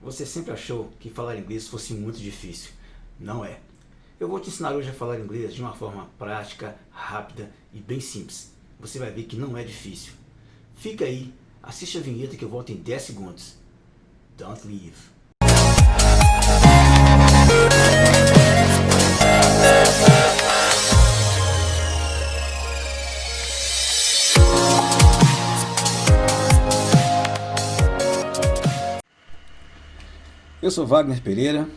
Você sempre achou que falar inglês fosse muito difícil. Não é. Eu vou te ensinar hoje a falar inglês de uma forma prática, rápida e bem simples. Você vai ver que não é difícil. Fica aí, assiste a vinheta que eu volto em 10 segundos. Don't leave. Eu sou Wagner Pereira,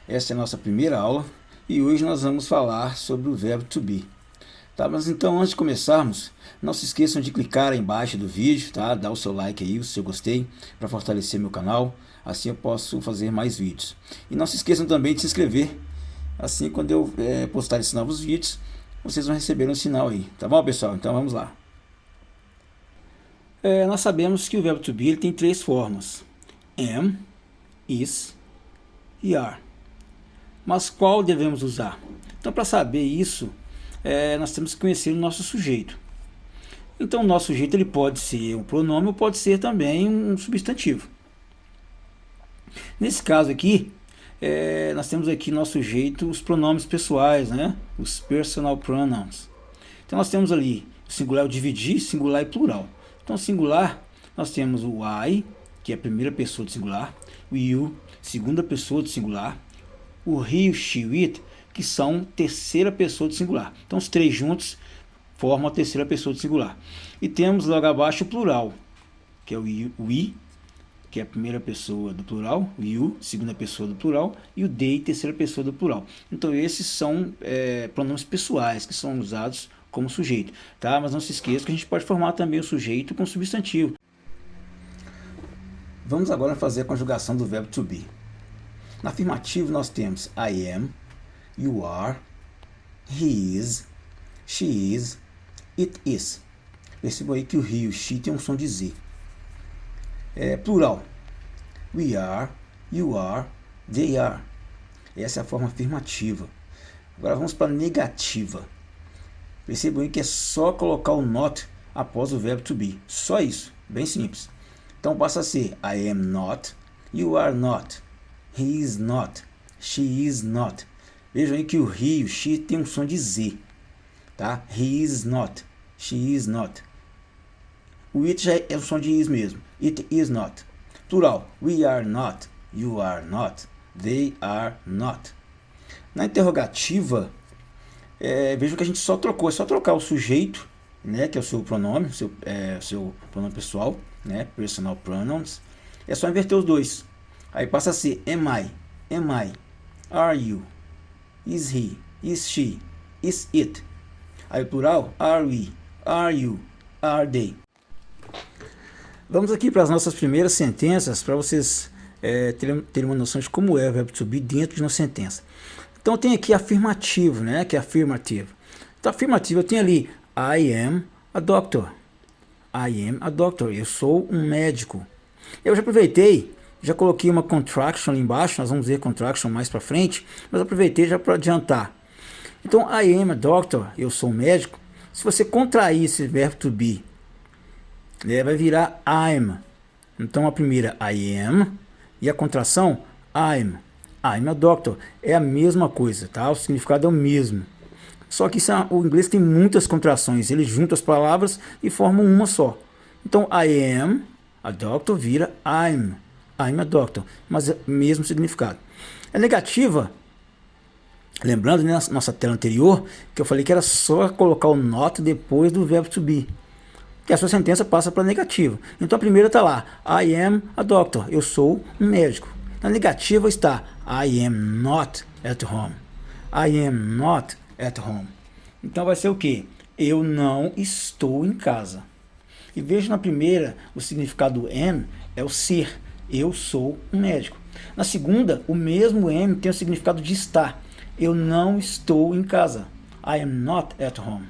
essa é a nossa primeira aula e hoje nós vamos falar sobre o verbo to be. Tá, mas então antes de começarmos, não se esqueçam de clicar aí embaixo do vídeo, tá? Dar o seu like aí, o seu gostei, para fortalecer meu canal, assim eu posso fazer mais vídeos. E não se esqueçam também de se inscrever, assim quando eu postar esses novos vídeos, vocês vão receber um sinal aí, tá bom pessoal? Então vamos lá. Nós sabemos que o verbo to be ele tem três formas: am, is e are. Mas qual devemos usar? Então, para saber isso, nós temos que conhecer o nosso sujeito. Então, o nosso sujeito ele pode ser um pronome ou pode ser também um substantivo. Nesse caso aqui, nós temos aqui no nosso sujeito os pronomes pessoais, né? Os personal pronouns. Então, nós temos ali o singular, o dividir, singular e plural. Então, singular, nós temos o I, que é a primeira pessoa do singular, o you, segunda pessoa do singular, o he, o she, o it, que são terceira pessoa do singular. Então os três juntos formam a terceira pessoa do singular. E temos logo abaixo o plural, que é o we, que é a primeira pessoa do plural, o you, segunda pessoa do plural, e o they, terceira pessoa do plural. Então esses são pronomes pessoais que são usados como sujeito, tá? Mas não se esqueça que a gente pode formar também o sujeito com substantivo. Vamos agora fazer a conjugação do verbo to be. Na afirmativa nós temos I am, you are, he is, she is, it is. Percebam aí que o he e o she tem um som de Z. Plural. We are, you are, they are. Essa é a forma afirmativa. Agora vamos para a negativa. Percebam aí que é só colocar o not após o verbo to be. Só isso. Bem simples. Então passa a ser I am not, you are not, he is not, she is not. Vejam aí que o he e o she tem um som de Z, tá? He is not, she is not. O it já é o som de is mesmo, it is not. Plural, we are not, you are not, they are not. Na interrogativa, vejam que a gente só trocou, é só trocar o sujeito, né, que é o seu pronome, seu pronome pessoal, né, personal pronouns, é só inverter os dois. Aí passa a ser am I, are you, is he, is she, is it. Aí o plural, are we, are you, are they. Vamos aqui para as nossas primeiras sentenças, para vocês terem uma noção de como é o verbo to be dentro de uma sentença. Então tem aqui afirmativo, né, que é afirmativo. Então afirmativo eu tenho ali I am a doctor. I am a doctor. Eu sou um médico. Eu já aproveitei, já coloquei uma contraction ali embaixo. Nós vamos ver contraction mais para frente, mas aproveitei já para adiantar. Então, I am a doctor. Eu sou um médico. Se você contrair esse verbo to be, vai virar I'm. Então, a primeira I am e a contração I'm. I'm a doctor. É a mesma coisa, tá? O significado é o mesmo. Só que o inglês tem muitas contrações, ele junta as palavras e forma uma só. Então, I am a doctor vira I'm a doctor, mas é o mesmo significado. A negativa, lembrando, né, na nossa tela anterior, que eu falei que era só colocar o not depois do verbo to be, que a sua sentença passa para a negativa. Então, a primeira está lá, I am a doctor, eu sou um médico. Na negativa está, I am not at home. I am not at home. Então vai ser o que? Eu não estou em casa. E veja na primeira, o significado do am é o ser. Eu sou um médico. Na segunda, o mesmo am tem o significado de estar. Eu não estou em casa. I am not at home.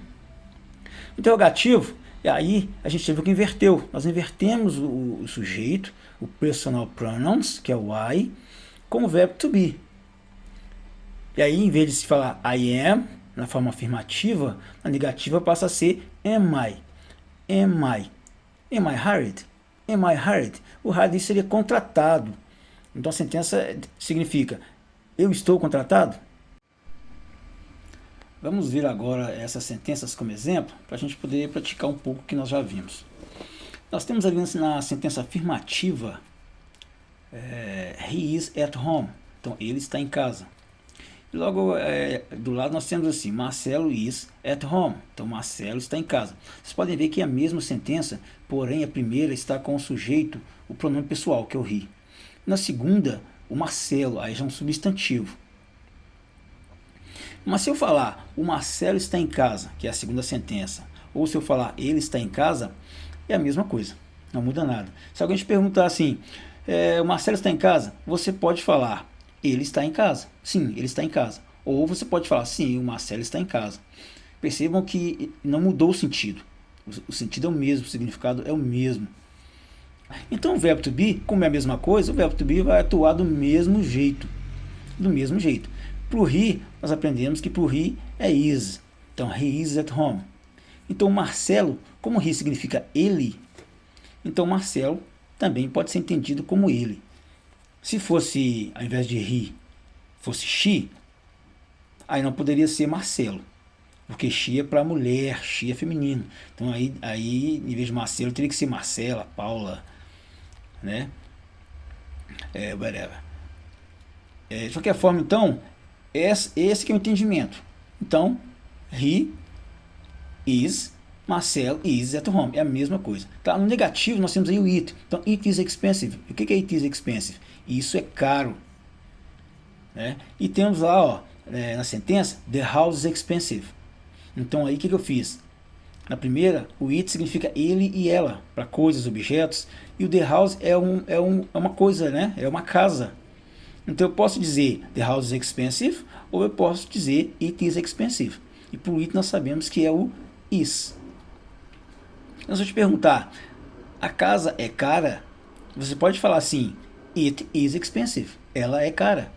Interrogativo, e aí a gente teve que inverteu. Nós invertemos o sujeito, o personal pronouns, que é o I, com o verbo to be. E aí, em vez de se falar I am, na forma afirmativa, a negativa passa a ser am I. Am I? Am I hired? Am I hired? O hired seria contratado. Então a sentença significa: eu estou contratado? Vamos ver agora essas sentenças como exemplo, para a gente poder praticar um pouco o que nós já vimos. Nós temos ali na sentença afirmativa, he is at home. Então, ele está em casa. E logo do lado nós temos assim, Marcelo is at home. Então, Marcelo está em casa. Vocês podem ver que é a mesma sentença, porém a primeira está com o sujeito, o pronome pessoal, que é o he. Na segunda, o Marcelo, aí já é um substantivo. Mas se eu falar, o Marcelo está em casa, que é a segunda sentença, ou se eu falar, ele está em casa, é a mesma coisa, não muda nada. Se alguém te perguntar assim, o Marcelo está em casa, você pode falar, ele está em casa. Sim, ele está em casa. Ou você pode falar, sim, o Marcelo está em casa. Percebam que não mudou o sentido. O sentido é o mesmo, o significado é o mesmo. Então o verbo to be, como é a mesma coisa, o verbo to be vai atuar do mesmo jeito. Do mesmo jeito. Para o he, nós aprendemos que para o he é is. Então, he is at home. Então, Marcelo, como he significa ele, então Marcelo também pode ser entendido como ele. Se fosse, ao invés de he, fosse she, aí não poderia ser Marcelo, porque she é para mulher, she é feminino. Então, aí em vez de Marcelo, teria que ser Marcela, Paula, né? Whatever. De qualquer forma, então, esse que é o entendimento. Então, he is, Marcelo is at home. É a mesma coisa. Tá? No negativo, nós temos aí o it. Então, it is expensive. O que é it is expensive? Isso é caro. Né? E temos lá, ó, na sentença, the house is expensive. Então, aí o que eu fiz? Na primeira, o it significa ele e ela, para coisas, objetos. E o the house é uma coisa, né? É uma casa. Então eu posso dizer the house is expensive, ou eu posso dizer it is expensive. E por it nós sabemos que é o is. Então se eu te perguntar, a casa é cara? Você pode falar assim, it is expensive. Ela é cara.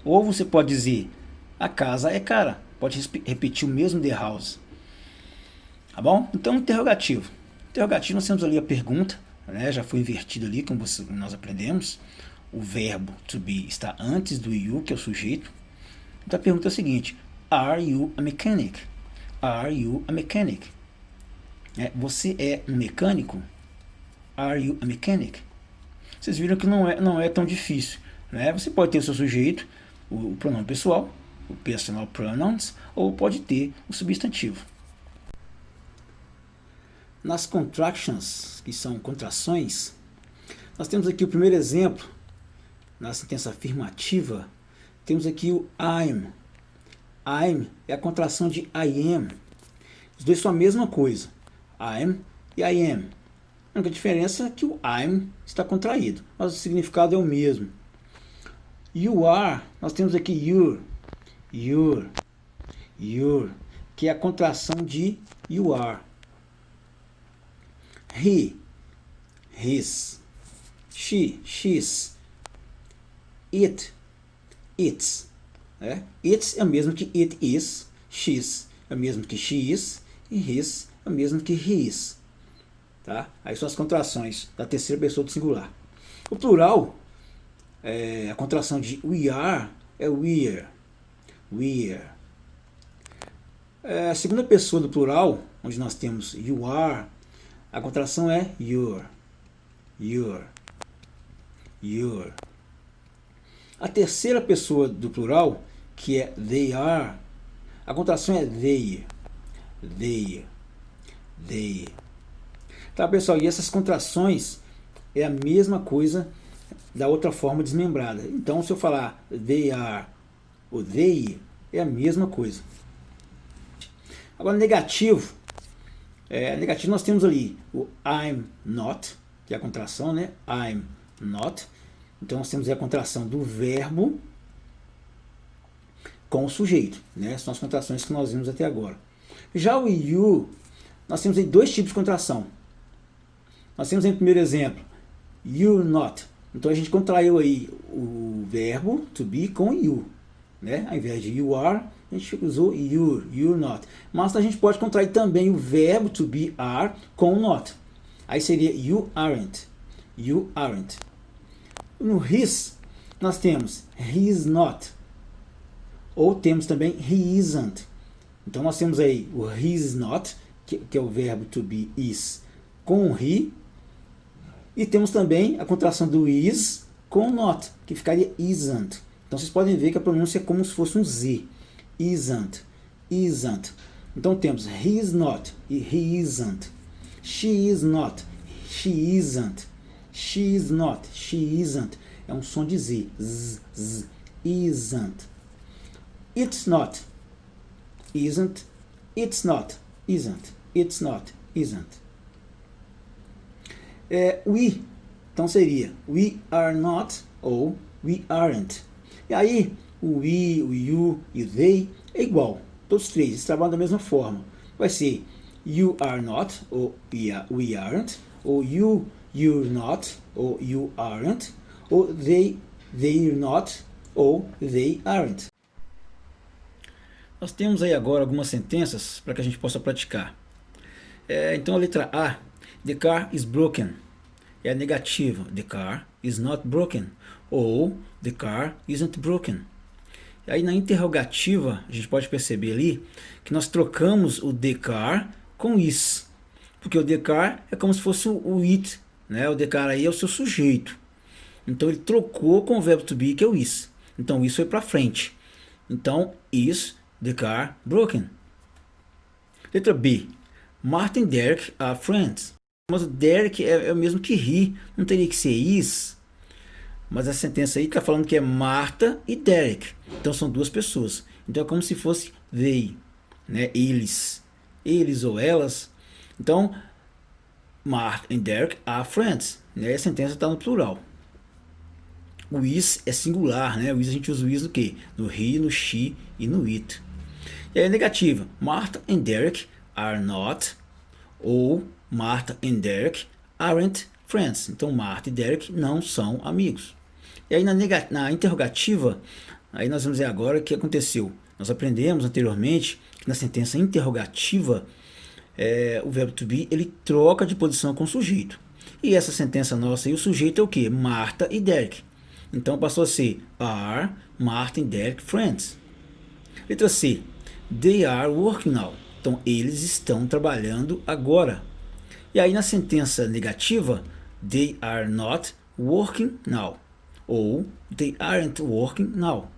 Ou você pode dizer, a casa é cara. Pode repetir o mesmo the house. Tá bom? Então interrogativo. Interrogativo nós temos ali a pergunta, né? Já foi invertido ali, como nós aprendemos. O verbo to be está antes do you, que é o sujeito. Então a pergunta é a seguinte: are you a mechanic? Are you a mechanic? Você é um mecânico? Are you a mechanic? Vocês viram que não é tão difícil. Né? Você pode ter o seu sujeito, o pronome pessoal, o personal pronouns, ou pode ter o substantivo. Nas contractions, que são contrações, nós temos aqui o primeiro exemplo. Na sentença afirmativa, temos aqui o I'm. I'm é a contração de I am. Os dois são a mesma coisa. I'm e I am. A única diferença é que o I'm está contraído, mas o significado é o mesmo. You are, nós temos aqui your, que é a contração de you are. He, his. She, she's. It, its. Its é o mesmo que it is. She's é o mesmo que she is. E his é o mesmo que he is. Tá? Aí são as contrações da terceira pessoa do singular. O plural, a contração de we are é we're. A segunda pessoa do plural, onde nós temos you are, a contração é your. A terceira pessoa do plural, que é they are, a contração é they. Tá, pessoal? E essas contrações é a mesma coisa da outra forma desmembrada. Então, se eu falar they are ou they, é a mesma coisa. Agora, negativo. Negativo nós temos ali o I'm not, que é a contração, né? I'm not. Então, nós temos a contração do verbo com o sujeito, né? São as contrações que nós vimos até agora. Já o you, nós temos aí dois tipos de contração. Nós temos aí o primeiro exemplo, you're not. Então, a gente contraiu aí o verbo to be com you, né? Ao invés de you are, a gente usou you're not. Mas a gente pode contrair também o verbo to be are com not. Aí seria you aren't. No his, nós temos he is not, ou temos também he isn't. Então nós temos aí o he is not, que é o verbo to be is, com o he, e temos também a contração do is com o not, que ficaria isn't. Então vocês podem ver que a pronúncia é como se fosse um Z. Isn't, isn't. Então temos he is not e he isn't. She is not, she isn't. She is not, she isn't. É um som de Z. Z, z. Isn't. It's not, isn't. It's not, isn't. It's not, isn't. We, então seria we are not ou we aren't. E aí o we, o you e o they é igual. Todos os três, eles trabalham da mesma forma. Vai ser you are not ou we aren't, ou you're not ou you aren't, ou they're not ou they aren't. Nós temos aí agora algumas sentenças para que a gente possa praticar. Então a letra A, the car is broken, é a negativa. The car is not broken, ou the car isn't broken. E aí na interrogativa a gente pode perceber ali que nós trocamos o the car com is, porque o the car é como se fosse o it, né? O the car aí é o seu sujeito, então ele trocou com o verbo to be, que é o is. Então isso foi para frente. Então is the car broken. Letra B, Martin e Derek are friends. Mas o Derek é o mesmo que he, não teria que ser is. Mas a sentença aí está falando que é Marta e Derek. Então são duas pessoas. Então é como se fosse they, né? Eles ou elas. Então Marta e Derek are friends, né? A sentença está no plural. O is é singular, né? O is a gente usa o is no quê? No he, no she e no it. E aí a negativa, Marta e Derek are not, ou Marta e Derek aren't friends. Então Marta e Derek não são amigos. E aí na interrogativa, aí nós vamos ver agora o que aconteceu. Nós aprendemos anteriormente que na sentença interrogativa, o verbo to be ele troca de posição com o sujeito. E essa sentença nossa aí, o sujeito é o que? Marta e Derek. Então passou a ser are Marta e Derek friends. Letra C, they are working now. Então eles estão trabalhando agora. E aí na sentença negativa, they are not working now, ou they aren't working now.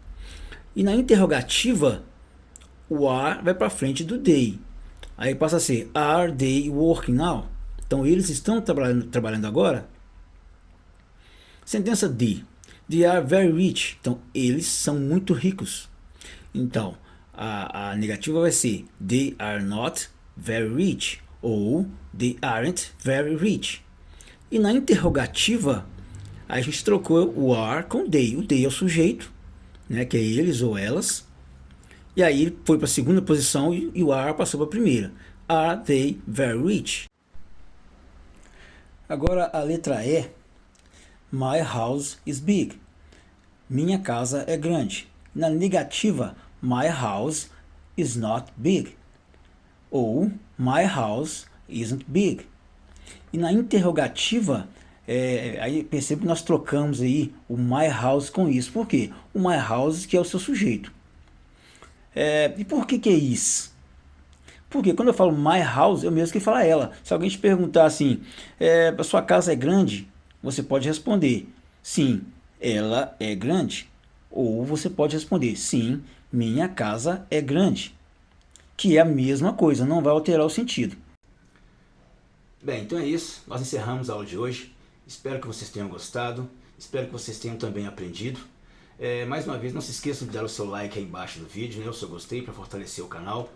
E na interrogativa, o are vai para frente do they. Aí passa a ser are they working now? Então eles estão trabalhando agora. Sentença D, they are very rich. Então eles são muito ricos. Então a negativa vai ser they are not very rich, ou they aren't very rich. E na interrogativa a gente trocou o are com they. O they é o sujeito, né, que é eles ou elas, e aí ele foi para a segunda posição e o are passou para a primeira. Are they very rich? Agora a letra E, my house is big. Minha casa é grande. Na negativa, my house is not big, ou my house isn't big. E na interrogativa, aí percebe que nós trocamos aí o my house com isso. Por quê? O my house que é o seu sujeito. E por que é isso? Porque quando eu falo my house, eu mesmo que falo ela. Se alguém te perguntar assim, a sua casa é grande? Você pode responder, sim, ela é grande. Ou você pode responder, sim, minha casa é grande. Que é a mesma coisa, não vai alterar o sentido. Bem, então é isso. Nós encerramos a aula de hoje. Espero que vocês tenham gostado. Espero que vocês tenham também aprendido. Mais uma vez, não se esqueçam de dar o seu like aí embaixo do vídeo, né, o seu gostei, para fortalecer o canal.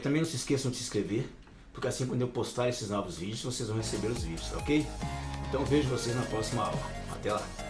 Também não se esqueçam de se inscrever, porque assim quando eu postar esses novos vídeos, vocês vão receber os vídeos, ok? Então vejo vocês na próxima aula. Até lá!